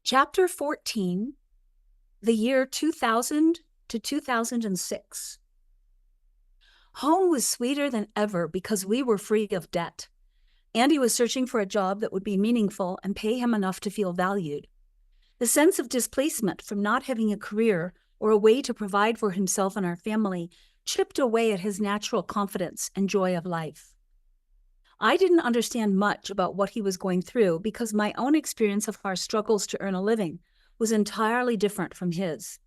Chapter 14, the year 2000 to 2006. Home was sweeter than ever because we were free of debt. Andy was searching for a job that would be meaningful and pay him enough to feel valued. The sense of displacement from not having a career or a way to provide for himself and our family chipped away at his natural confidence and joy of life. I didn't understand much about what he was going through because my own experience of our struggles to earn a living was entirely different from his.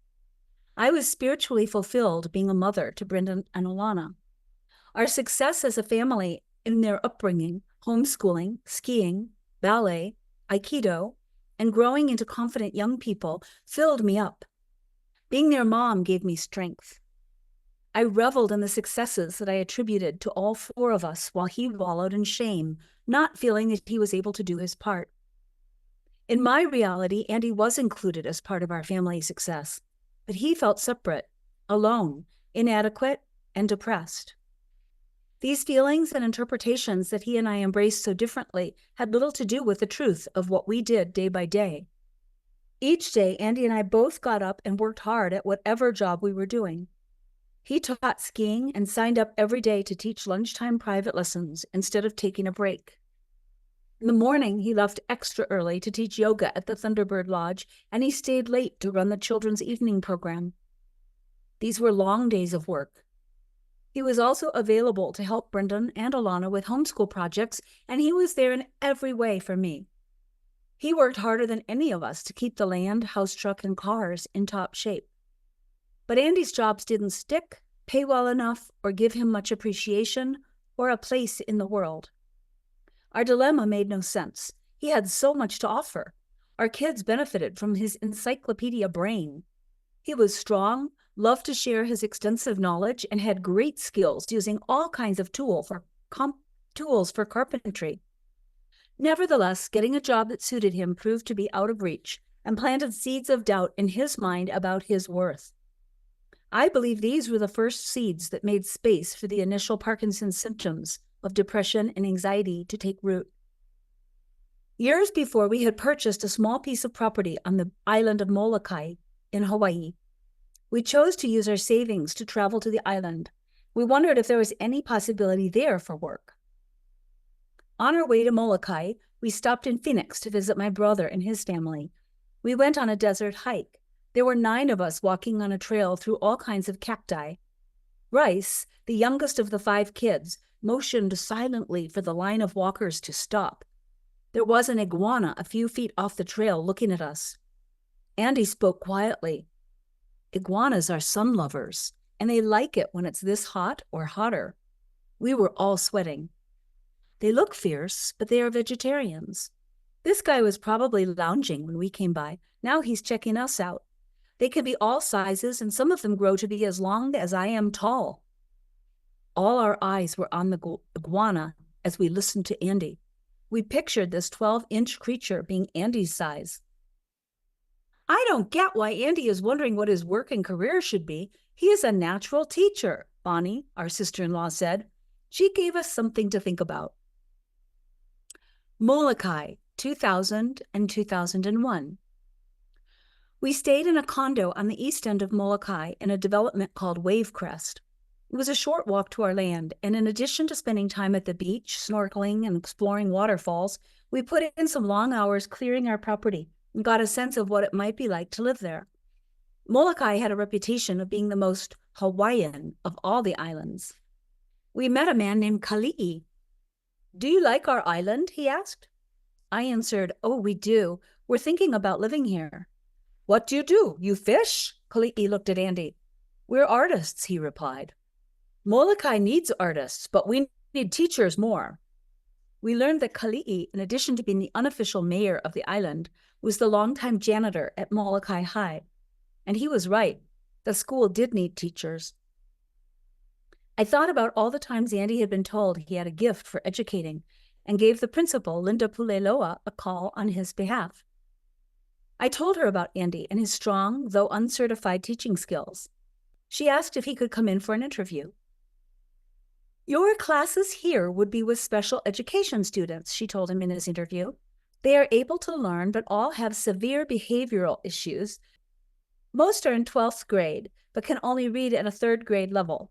I was spiritually fulfilled being a mother to Brendan and Alana. Our success as a family in their upbringing, homeschooling, skiing, ballet, Aikido, and growing into confident young people filled me up. Being their mom gave me strength. I reveled in the successes that I attributed to all four of us while he wallowed in shame, not feeling that he was able to do his part. In my reality, Andy was included as part of our family success, but he felt separate, alone, inadequate, and depressed. These feelings and interpretations that he and I embraced so differently had little to do with the truth of what we did day by day. Each day, Andy and I both got up and worked hard at whatever job we were doing. He taught skiing and signed up every day to teach lunchtime private lessons instead of taking a break. In the morning, he left extra early to teach yoga at the Thunderbird Lodge, and he stayed late to run the children's evening program. These were long days of work. He was also available to help Brendan and Alana with homeschool projects, and he was there in every way for me. He worked harder than any of us to keep the land, house truck, and cars in top shape. But Andy's jobs didn't stick, pay well enough, or give him much appreciation or a place in the world. Our dilemma made no sense. He had so much to offer. Our kids benefited from his encyclopedia brain. He was strong, loved to share his extensive knowledge, and had great skills using all kinds of tools for carpentry. Nevertheless, getting a job that suited him proved to be out of reach and planted seeds of doubt in his mind about his worth. I believe these were the first seeds that made space for the initial Parkinson symptoms of depression and anxiety to take root. Years before, we had purchased a small piece of property on the island of Molokai in Hawaii. We chose to use our savings to travel to the island. We wondered if there was any possibility there for work. On our way to Molokai, we stopped in Phoenix to visit my brother and his family. We went on a desert hike. There were 9 of us walking on a trail through all kinds of cacti. Rice, the youngest of the 5 kids, motioned silently for the line of walkers to stop. There was an iguana a few feet off the trail looking at us. Andy spoke quietly. Iguanas are sun lovers, and they like it when it's this hot or hotter. We were all sweating. They look fierce, but they are vegetarians. This guy was probably lounging when we came by. Now he's checking us out. They can be all sizes, and some of them grow to be as long as I am tall. All our eyes were on the iguana as we listened to Andy. We pictured this 12-inch creature being Andy's size. I don't get why Andy is wondering what his work and career should be. He is a natural teacher, Bonnie, our sister-in-law, said. She gave us something to think about. Molokai, 2000 and 2001. We stayed in a condo on the east end of Molokai in a development called Wavecrest. It was a short walk to our land, and in addition to spending time at the beach, snorkeling, and exploring waterfalls, we put in some long hours clearing our property and got a sense of what it might be like to live there. Molokai had a reputation of being the most Hawaiian of all the islands. We met a man named Kali'i. Do you like our island? He asked. I answered, oh, we do. We're thinking about living here. What do? You fish? Kali'i looked at Andy. We're artists, he replied. Molokai needs artists, but we need teachers more. We learned that Kali'i, in addition to being the unofficial mayor of the island, was the longtime janitor at Molokai High. And he was right. The school did need teachers. I thought about all the times Andy had been told he had a gift for educating and gave the principal, Linda Puleloa, a call on his behalf. I told her about Andy and his strong, though uncertified teaching skills. She asked if he could come in for an interview. Your classes here would be with special education students, she told him in his interview. They are able to learn, but all have severe behavioral issues. Most are in 12th grade, but can only read at a 3rd grade level.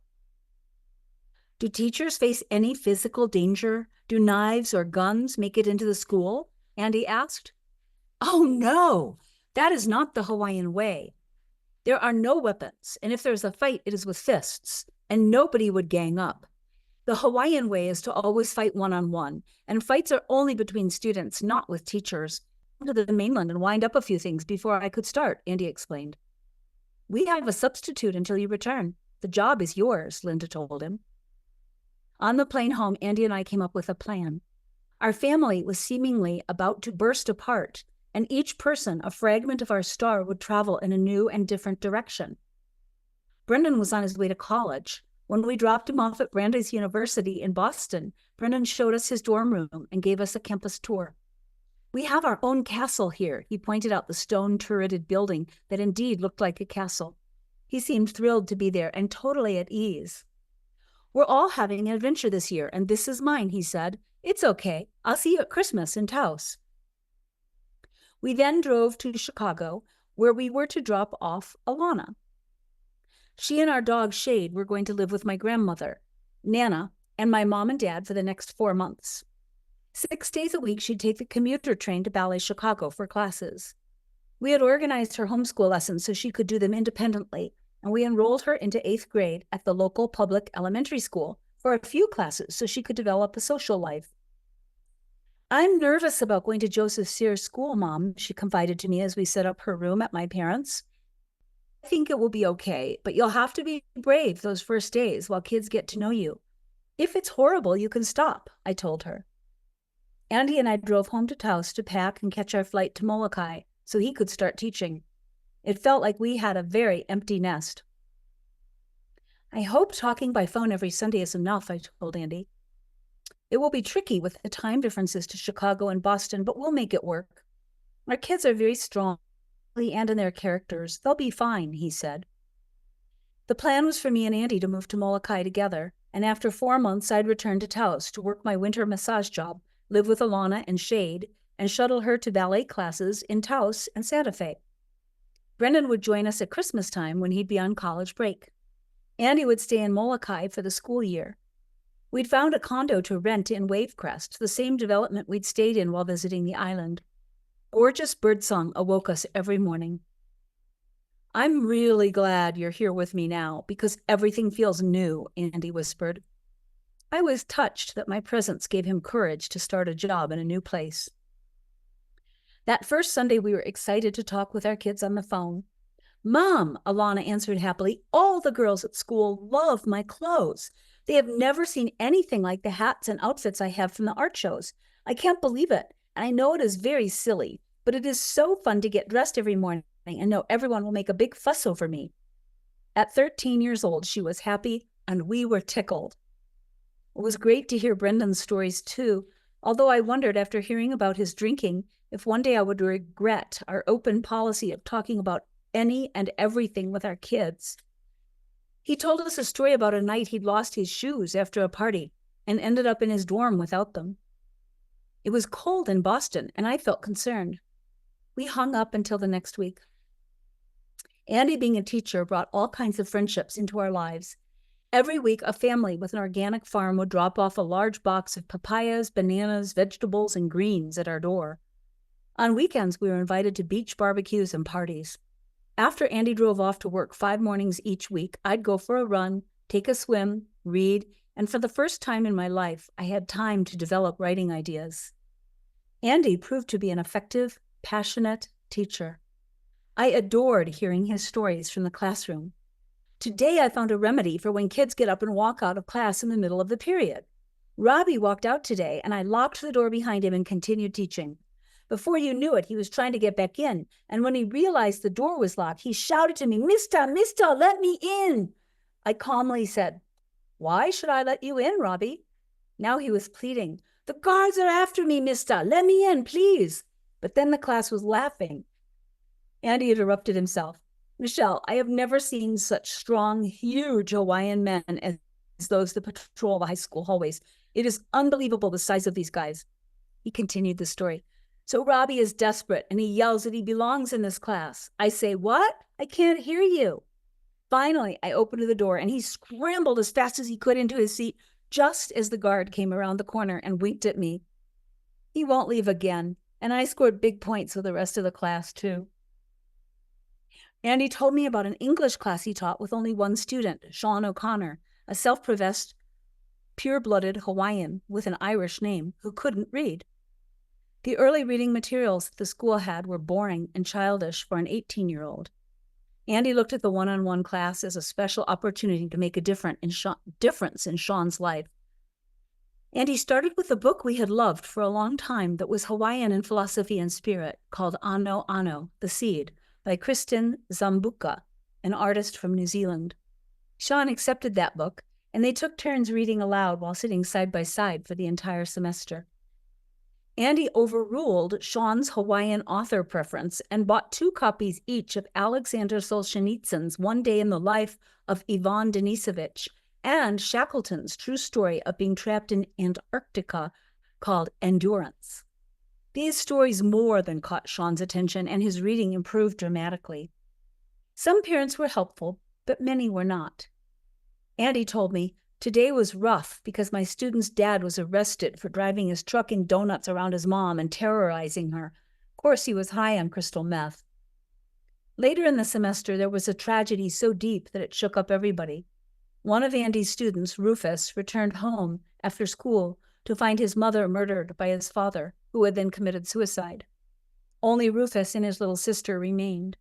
Do teachers face any physical danger? Do knives or guns make it into the school? Andy asked. Oh, no, that is not the Hawaiian way. There are no weapons, and if there's a fight, it is with fists, and nobody would gang up. The Hawaiian way is to always fight one-on-one, and fights are only between students, not with teachers. I went to the mainland and wind up a few things before I could start, Andy explained. We have a substitute until you return. The job is yours, Linda told him. On the plane home, Andy and I came up with a plan. Our family was seemingly about to burst apart, and each person, a fragment of our star, would travel in a new and different direction. Brendan was on his way to college. When we dropped him off at Brandeis University in Boston, Brendan showed us his dorm room and gave us a campus tour. We have our own castle here, he pointed out the stone turreted building that indeed looked like a castle. He seemed thrilled to be there and totally at ease. We're all having an adventure this year, and this is mine, he said. It's okay. I'll see you at Christmas in Taos. We then drove to Chicago, where we were to drop off Alana. She and our dog Shade were going to live with my grandmother, Nana, and my mom and dad for the next 4 months. 6 days a week, she'd take the commuter train to Ballet Chicago for classes. We had organized her homeschool lessons so she could do them independently, and we enrolled her into 8th grade at the local public elementary school for a few classes so she could develop a social life. I'm nervous about going to Joseph Sears' school, Mom, she confided to me as we set up her room at my parents'. I think it will be okay, but you'll have to be brave those first days while kids get to know you. If it's horrible, you can stop, I told her. Andy and I drove home to Taos to pack and catch our flight to Molokai so he could start teaching. It felt like we had a very empty nest. I hope talking by phone every Sunday is enough, I told Andy. It will be tricky with the time differences to Chicago and Boston, but we'll make it work. Our kids are very strong, and in their characters. They'll be fine, he said. The plan was for me and Andy to move to Molokai together, and after 4 months, I'd return to Taos to work my winter massage job, live with Alana and Shade, and shuttle her to ballet classes in Taos and Santa Fe. Brendan would join us at Christmas time when he'd be on college break. Andy would stay in Molokai for the school year. We'd found a condo to rent in Wavecrest, the same development we'd stayed in while visiting the island. Gorgeous birdsong awoke us every morning. I'm really glad you're here with me now because everything feels new, Andy whispered. I was touched that my presence gave him courage to start a job in a new place. That first Sunday, we were excited to talk with our kids on the phone. Mom, Alana answered happily, all the girls at school love my clothes. They have never seen anything like the hats and outfits I have from the art shows. I can't believe it, and I know it is very silly, but it is so fun to get dressed every morning and know everyone will make a big fuss over me. At 13 years old, she was happy, and we were tickled. It was great to hear Brendan's stories too, although I wondered after hearing about his drinking if one day I would regret our open policy of talking about any and everything with our kids. He told us a story about a night he'd lost his shoes after a party and ended up in his dorm without them. It was cold in Boston, and I felt concerned. We hung up until the next week. Andy, being a teacher, brought all kinds of friendships into our lives. Every week, a family with an organic farm would drop off a large box of papayas, bananas, vegetables, and greens at our door. On weekends, we were invited to beach barbecues and parties. After Andy drove off to work 5 mornings each week, I'd go for a run, take a swim, read, and for the first time in my life, I had time to develop writing ideas. Andy proved to be an effective, passionate teacher. I adored hearing his stories from the classroom. Today, I found a remedy for when kids get up and walk out of class in the middle of the period. Robbie walked out today, and I locked the door behind him and continued teaching. Before you knew it, he was trying to get back in, and when he realized the door was locked, he shouted to me, Mister, let me in. I calmly said, Why should I let you in, Robbie? Now he was pleading, The guards are after me, mister. Let me in, please. But then the class was laughing. Andy interrupted himself. Michelle, I have never seen such strong, huge Hawaiian men as those that patrol the high school hallways. It is unbelievable the size of these guys. He continued the story. So Robbie is desperate and he yells that he belongs in this class. I say, "What? I can't hear you." Finally, I opened the door and he scrambled as fast as he could into his seat just as the guard came around the corner and winked at me. He won't leave again, and I scored big points with the rest of the class too. Andy told me about an English class he taught with only one student, Sean O'Connor, a self-professed, pure-blooded Hawaiian with an Irish name who couldn't read. The early reading materials the school had were boring and childish for an 18-year-old. Andy looked at the one-on-one class as a special opportunity to make a difference in Sean's life. Andy started with a book we had loved for a long time that was Hawaiian in philosophy and spirit, called Ano Ano, The Seed, by Kristen Zambuka, an artist from New Zealand. Sean accepted that book, and they took turns reading aloud while sitting side by side for the entire semester. Andy overruled Sean's Hawaiian author preference and bought 2 copies each of Alexander Solzhenitsyn's One Day in the Life of Ivan Denisovich and Shackleton's true story of being trapped in Antarctica called Endurance. These stories more than caught Sean's attention, and his reading improved dramatically. Some parents were helpful, but many were not. Andy told me, "Today was rough because my student's dad was arrested for driving his truck in donuts around his mom and terrorizing her. Of course, he was high on crystal meth." Later in the semester, there was a tragedy so deep that it shook up everybody. One of Andy's students, Rufus, returned home after school to find his mother murdered by his father, who had then committed suicide. Only Rufus and his little sister remained.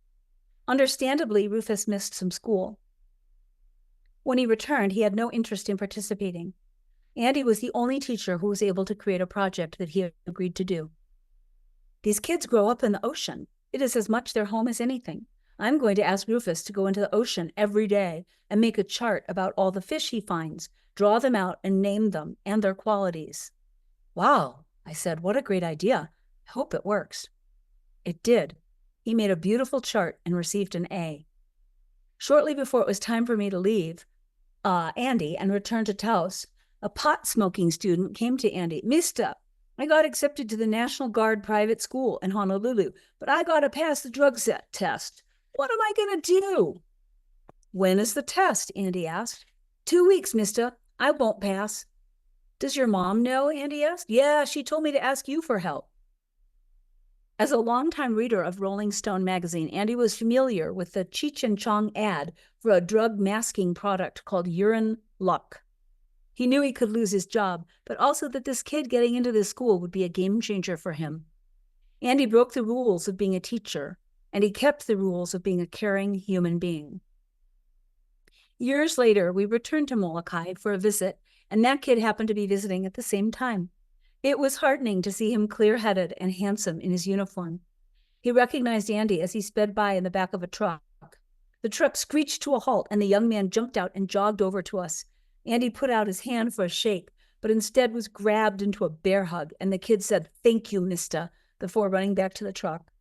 Understandably, Rufus missed some school. When he returned, he had no interest in participating. Andy was the only teacher who was able to create a project that he had agreed to do. "These kids grow up in the ocean. It is as much their home as anything. I'm going to ask Rufus to go into the ocean every day and make a chart about all the fish he finds, draw them out and name them and their qualities." "Wow," I said, "what a great idea. I hope it works." It did. He made a beautiful chart and received an A. Shortly before it was time for me to leave Andy and return to Taos, a pot-smoking student came to Andy. "Mister, I got accepted to the National Guard private school in Honolulu, but I got to pass the drug test. What am I going to do?" "When is the test?" Andy asked. 2 weeks, mister. I won't pass." "Does your mom know?" Andy asked. "Yeah, she told me to ask you for help." As a longtime reader of Rolling Stone magazine, Andy was familiar with the Cheech and Chong ad for a drug masking product called Urine Luck. He knew he could lose his job, but also that this kid getting into this school would be a game changer for him. Andy broke the rules of being a teacher, and he kept the rules of being a caring human being. Years later, we returned to Molokai for a visit, and that kid happened to be visiting at the same time. It was heartening to see him clear-headed and handsome in his uniform. He recognized Andy as he sped by in the back of a truck. The truck screeched to a halt, and the young man jumped out and jogged over to us. Andy put out his hand for a shake, but instead was grabbed into a bear hug, and the kid said, "Thank you, mister," before running back to the truck.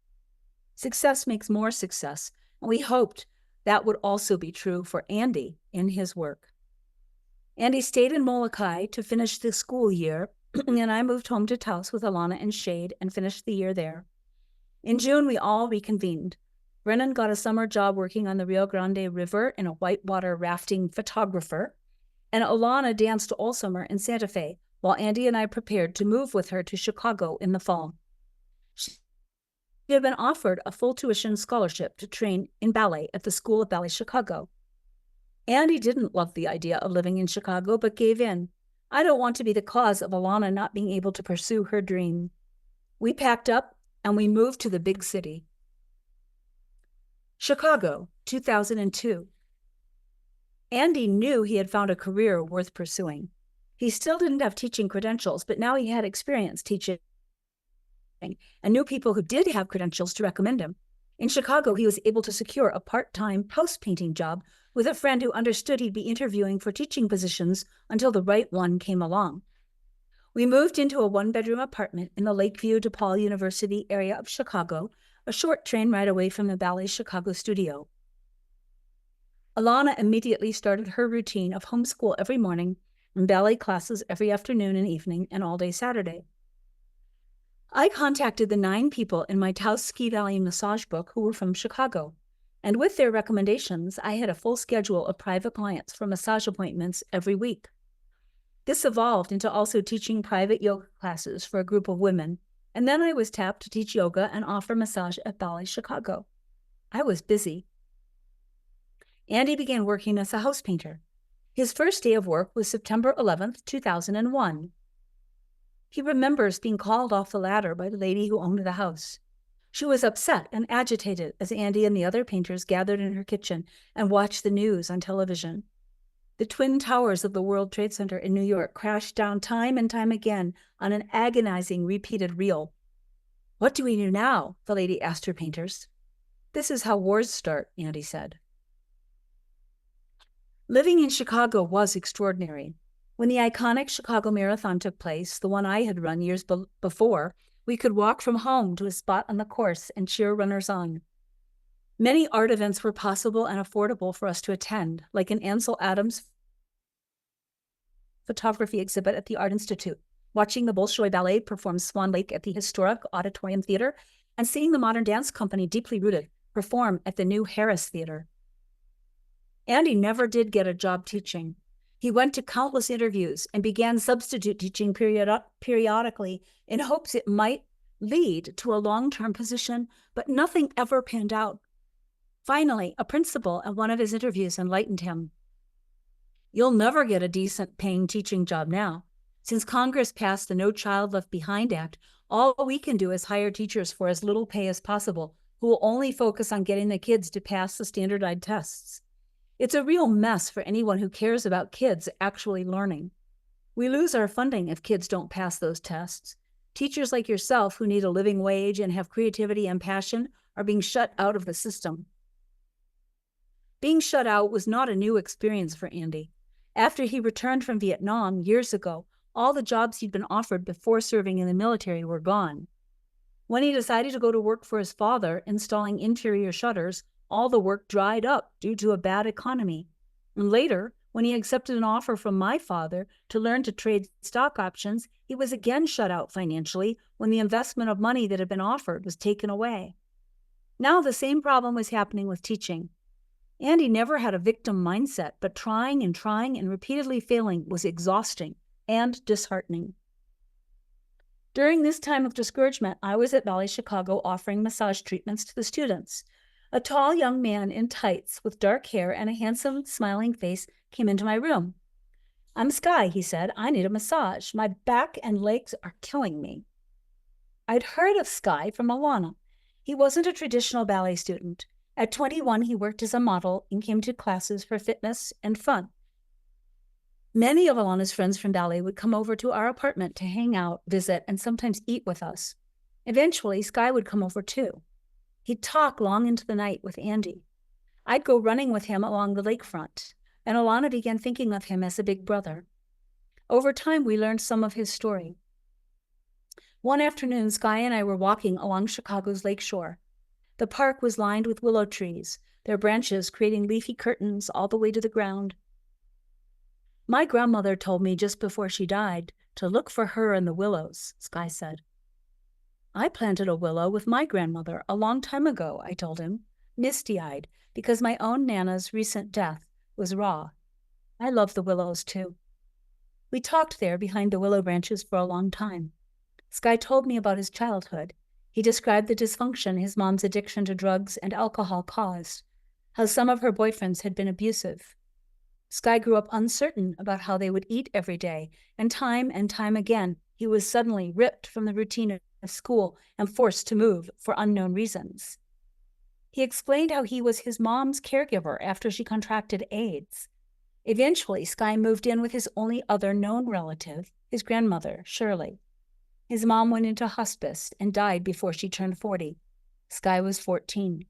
Success makes more success, and we hoped that would also be true for Andy in his work. Andy stayed in Molokai to finish the school year, and I moved home to Taos with Alana and Shade and finished the year there. In June, we all reconvened. Brennan got a summer job working on the Rio Grande River and a whitewater rafting photographer, and Alana danced all summer in Santa Fe, while Andy and I prepared to move with her to Chicago in the fall. She had been offered a full tuition scholarship to train in ballet at the School of Ballet Chicago. Andy didn't love the idea of living in Chicago, but gave in. I don't want to be the cause of Alana not being able to pursue her dream. We packed up and we moved to the big city. Chicago, 2002. Andy knew he had found a career worth pursuing. He still didn't have teaching credentials, but now he had experience teaching and knew people who did have credentials to recommend him. In Chicago, he was able to secure a part-time house painting job with a friend who understood he'd be interviewing for teaching positions until the right one came along. We moved into a one-bedroom apartment in the Lakeview DePaul University area of Chicago, a short train ride away from the Ballet Chicago studio. Alana immediately started her routine of homeschool every morning and ballet classes every afternoon and evening and all day Saturday. I contacted the 9 people in my Taos Ski Valley massage book who were from Chicago, and with their recommendations, I had a full schedule of private clients for massage appointments every week. This evolved into also teaching private yoga classes for a group of women, and then I was tapped to teach yoga and offer massage at Ballet Chicago. I was busy. Andy began working as a house painter. His first day of work was September 11th, 2001. He remembers being called off the ladder by the lady who owned the house. She was upset and agitated as Andy and the other painters gathered in her kitchen and watched the news on television. The Twin Towers of the World Trade Center in New York crashed down time and time again on an agonizing repeated reel. "What do we do now?" the lady asked her painters. "This is how wars start," Andy said. Living in Chicago was extraordinary. When the iconic Chicago Marathon took place, the one I had run years before, we could walk from home to a spot on the course and cheer runners on. Many art events were possible and affordable for us to attend, like an Ansel Adams photography exhibit at the Art Institute, watching the Bolshoi Ballet perform Swan Lake at the historic Auditorium Theater, and seeing the Modern Dance Company, Deeply Rooted, perform at the new Harris Theater. Andy never did get a job teaching. He went to countless interviews and began substitute teaching periodically in hopes it might lead to a long-term position, but nothing ever panned out. Finally, a principal at one of his interviews enlightened him. "You'll never get a decent paying teaching job now. Since Congress passed the No Child Left Behind Act, all we can do is hire teachers for as little pay as possible, who will only focus on getting the kids to pass the standardized tests. It's a real mess for anyone who cares about kids actually learning. We lose our funding if kids don't pass those tests. Teachers like yourself who need a living wage and have creativity and passion are being shut out of the system." Being shut out was not a new experience for Andy. After he returned from Vietnam years ago, all the jobs he'd been offered before serving in the military were gone. When he decided to go to work for his father installing interior shutters, all the work dried up due to a bad economy. And later, when he accepted an offer from my father to learn to trade stock options, he was again shut out financially when the investment of money that had been offered was taken away. Now the same problem was happening with teaching. Andy never had a victim mindset, but trying and repeatedly failing was exhausting and disheartening. During this time of discouragement, I was at Ballet Chicago offering massage treatments to the students. A tall young man in tights with dark hair and a handsome, smiling face came into my room. "I'm Sky," he said. "I need a massage. My back and legs are killing me." I'd heard of Sky from Alana. He wasn't a traditional ballet student. At 21, he worked as a model and came to classes for fitness and fun. Many of Alana's friends from ballet would come over to our apartment to hang out, visit, and sometimes eat with us. Eventually, Sky would come over too. He'd talk long into the night with Andy. I'd go running with him along the lakefront, and Alana began thinking of him as a big brother. Over time, we learned some of his story. One afternoon, Sky and I were walking along Chicago's lakeshore. The park was lined with willow trees, their branches creating leafy curtains all the way to the ground. "My grandmother told me just before she died to look for her in the willows," Sky said. "I planted a willow with my grandmother a long time ago," I told him, misty-eyed, because my own Nana's recent death was raw. I love the willows too. We talked there behind the willow branches for a long time. Sky told me about his childhood. He described the dysfunction his mom's addiction to drugs and alcohol caused, how some of her boyfriends had been abusive. Sky grew up uncertain about how they would eat every day, and time again, he was suddenly ripped from the routine of school and forced to move for unknown reasons. He explained how he was his mom's caregiver after she contracted AIDS. Eventually, Sky moved in with his only other known relative, his grandmother, Shirley. His mom went into hospice and died before she turned 40. Sky was 14.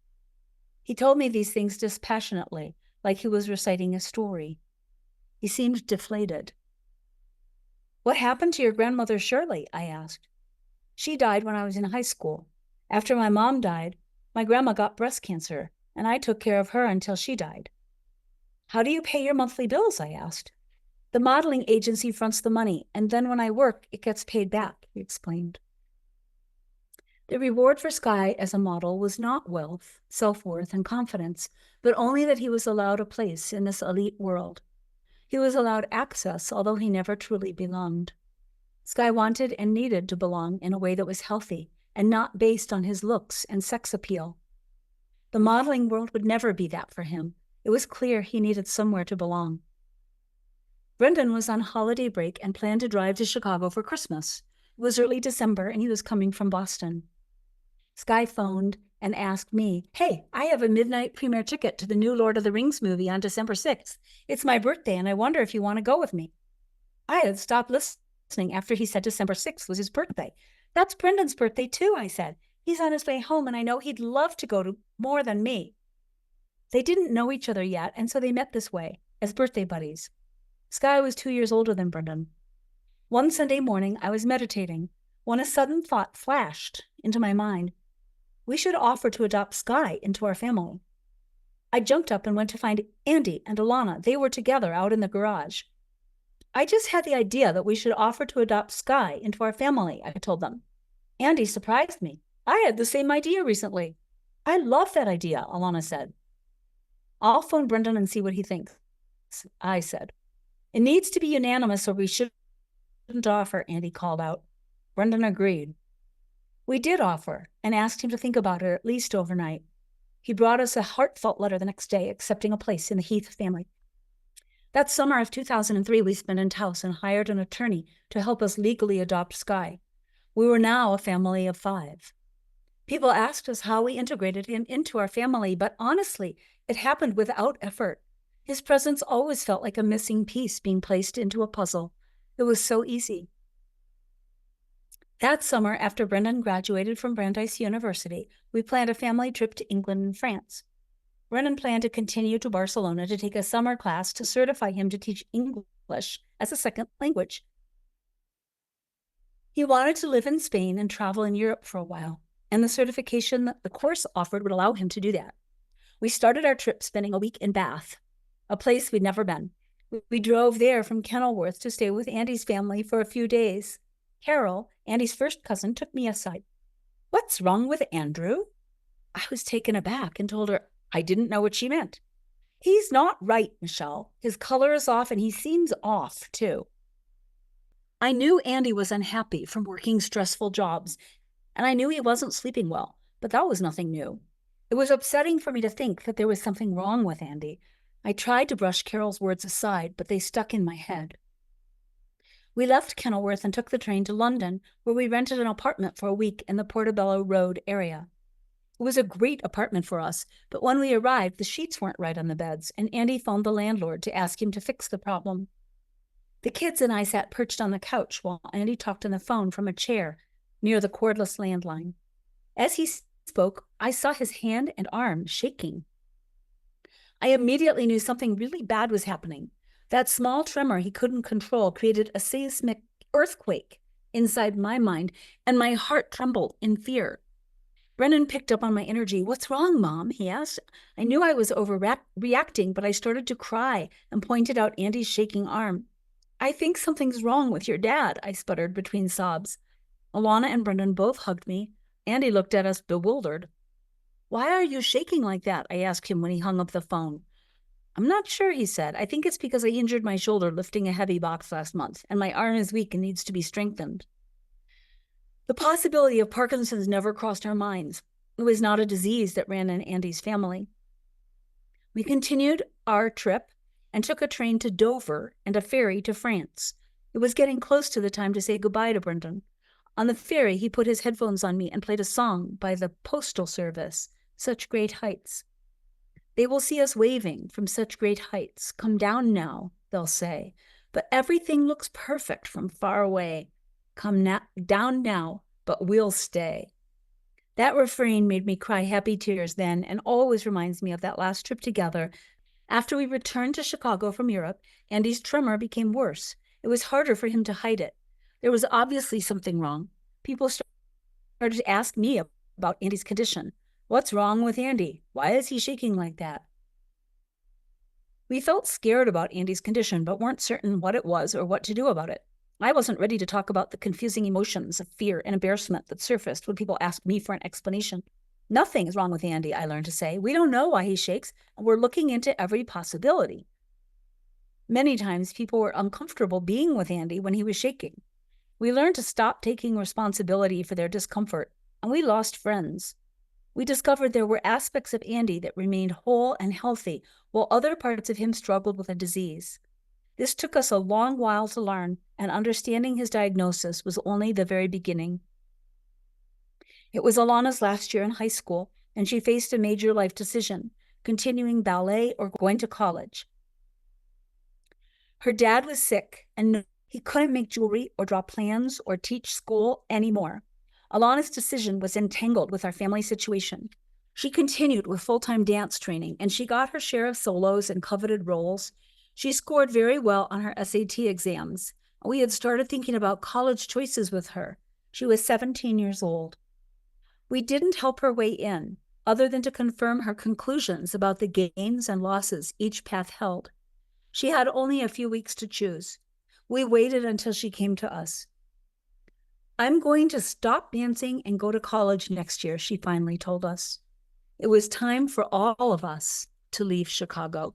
He told me these things dispassionately, like he was reciting a story. He seemed deflated. "What happened to your grandmother Shirley?" I asked. "She died when I was in high school. After my mom died, my grandma got breast cancer, and I took care of her until she died." "How do you pay your monthly bills?" I asked. "The modeling agency fronts the money, and then when I work, it gets paid back," he explained. The reward for Sky as a model was not wealth, self-worth, and confidence, but only that he was allowed a place in this elite world. He was allowed access, although he never truly belonged. Sky wanted and needed to belong in a way that was healthy and not based on his looks and sex appeal. The modeling world would never be that for him. It was clear he needed somewhere to belong. Brendan was on holiday break and planned to drive to Chicago for Christmas. It was early December and he was coming from Boston. Sky phoned and asked me, "Hey, I have a midnight premiere ticket to the new Lord of the Rings movie on December 6th. It's my birthday and I wonder if you want to go with me." I had stopped listening after he said December 6th was his birthday. "That's Brendan's birthday too," I said. "He's on his way home and I know he'd love to go to more than me." They didn't know each other yet, and so they met this way, as birthday buddies. Sky was 2 years older than Brendan. One Sunday morning, I was meditating when a sudden thought flashed into my mind. We should offer to adopt Sky into our family. I jumped up and went to find Andy and Alana. They were together out in the garage. "I just had the idea that we should offer to adopt Sky into our family," I told them. Andy surprised me. "I had the same idea recently." "I love that idea," Alana said. "I'll phone Brendan and see what he thinks," I said. "It needs to be unanimous or we shouldn't offer," Andy called out. Brendan agreed. We did offer and asked him to think about it at least overnight. He brought us a heartfelt letter the next day accepting a place in the Heath family. That summer of 2003, we spent in Taos and hired an attorney to help us legally adopt Sky. We were now a family of 5. People asked us how we integrated him into our family, but honestly, it happened without effort. His presence always felt like a missing piece being placed into a puzzle. It was so easy. That summer, after Brendan graduated from Brandeis University, we planned a family trip to England and France. Brendan planned to continue to Barcelona to take a summer class to certify him to teach English as a second language. He wanted to live in Spain and travel in Europe for a while, and the certification that the course offered would allow him to do that. We started our trip spending a week in Bath, a place we'd never been. We drove there from Kenilworth to stay with Andy's family for a few days. Carol, Andy's first cousin, took me aside. "What's wrong with Andrew?" I was taken aback and told her I didn't know what she meant. "He's not right, Michelle. His color is off and he seems off, too." I knew Andy was unhappy from working stressful jobs, and I knew he wasn't sleeping well, but that was nothing new. It was upsetting for me to think that there was something wrong with Andy. I tried to brush Carol's words aside, but they stuck in my head. We left Kenilworth and took the train to London, where we rented an apartment for a week in the Portobello Road area. It was a great apartment for us, but when we arrived, the sheets weren't right on the beds, and Andy phoned the landlord to ask him to fix the problem. The kids and I sat perched on the couch while Andy talked on the phone from a chair near the cordless landline. As he spoke, I saw his hand and arm shaking. I immediately knew something really bad was happening. That small tremor he couldn't control created a seismic earthquake inside my mind, and my heart trembled in fear. Brendan picked up on my energy. "What's wrong, Mom?" he asked. I knew I was overreacting, but I started to cry and pointed out Andy's shaking arm. "I think something's wrong with your dad," I sputtered between sobs. Alana and Brendan both hugged me. Andy looked at us bewildered. "Why are you shaking like that?" I asked him when he hung up the phone. "I'm not sure," he said. "I think it's because I injured my shoulder lifting a heavy box last month, and my arm is weak and needs to be strengthened." The possibility of Parkinson's never crossed our minds. It was not a disease that ran in Andy's family. We continued our trip and took a train to Dover and a ferry to France. It was getting close to the time to say goodbye to Brendan. On the ferry, he put his headphones on me and played a song by the Postal Service, "Such Great Heights." "They will see us waving from such great heights. Come down now," they'll say. "But everything looks perfect from far away. Come down now, but we'll stay." That refrain made me cry happy tears then and always reminds me of that last trip together. After we returned to Chicago from Europe, Andy's tremor became worse. It was harder for him to hide it. There was obviously something wrong. People started to ask me about Andy's condition. "What's wrong with Andy? Why is he shaking like that?" We felt scared about Andy's condition, but weren't certain what it was or what to do about it. I wasn't ready to talk about the confusing emotions of fear and embarrassment that surfaced when people asked me for an explanation. Nothing is wrong with Andy, I learned to say. We don't know why he shakes, and we're looking into every possibility. Many times people were uncomfortable being with Andy when he was shaking. We learned to stop taking responsibility for their discomfort, and we lost friends. We discovered there were aspects of Andy that remained whole and healthy, while other parts of him struggled with a disease. This took us a long while to learn, and understanding his diagnosis was only the very beginning. It was Alana's last year in high school, and she faced a major life decision, continuing ballet or going to college. Her dad was sick, and he couldn't make jewelry or draw plans or teach school anymore. Alana's decision was entangled with our family situation. She continued with full-time dance training, and she got her share of solos and coveted roles. She scored very well on her SAT exams. We had started thinking about college choices with her. She was 17 years old. We didn't help her weigh in, other than to confirm her conclusions about the gains and losses each path held. She had only a few weeks to choose. We waited until she came to us. I'm going to stop dancing and go to college next year, she finally told us. It was time for all of us to leave Chicago.